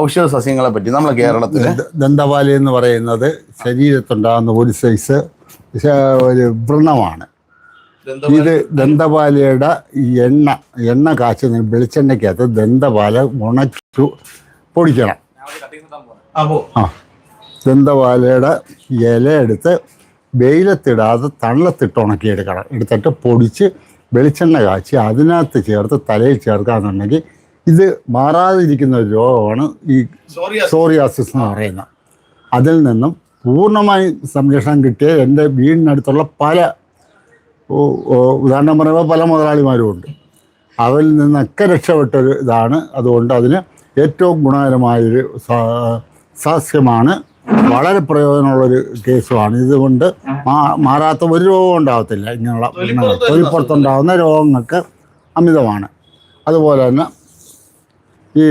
ഔഷധ സസ്യങ്ങളെ പറ്റി നമ്മളെ കേരളത്തിൽ ദന്തപാലി എന്ന് പറയുന്നത് ശരീരത്തുണ്ടാകുന്ന ഒരു സൈസ് ഒരു വ്രണമാണ്. ഇത് ദന്തപാലയുടെ എണ്ണ കാച്ചുന്ന വെളിച്ചെണ്ണയ്ക്കകത്ത് ദന്തപാല ഉണക്കി പൊടിക്കണം. ദന്തപാലയുടെ ഇല എടുത്ത് വെയിലത്തിടാതെ തണലത്തിട്ട് ഉണക്കിയെടുക്കണം. എടുത്തിട്ട് പൊടിച്ച് വെളിച്ചെണ്ണ കാച്ചി അതിനകത്ത് ചേർത്ത് തലയിൽ ചേർക്കാന്നുണ്ടെങ്കിൽ ഇത് മാറാതിരിക്കുന്ന ഒരു രോഗമാണ് ഈ സോറിയാസിസ് എന്ന് പറയുന്നത്. അതിൽ നിന്നും പൂർണ്ണമായി സംരക്ഷണം കിട്ടിയ എൻ്റെ വീടിനടുത്തുള്ള പല ഉദാഹരണം പറയുമ്പോൾ പല മുതലാളിമാരും ഉണ്ട്. അവരിൽ നിന്നൊക്കെ രക്ഷപ്പെട്ടൊരു ഇതാണ്. അതുകൊണ്ട് അതിന് ഏറ്റവും ഗുണകരമായൊരു സസ്യമാണ്. വളരെ പ്രയോജനമുള്ളൊരു കേസുമാണ്. ഇതുകൊണ്ട് മാറാത്ത ഒരു രോഗം ഉണ്ടാകത്തില്ല. ഇങ്ങനെയുള്ള തൊലിപ്പുറത്തുണ്ടാകുന്ന രോഗങ്ങൾക്ക് അമിതമാണ്. അതുപോലെ തന്നെ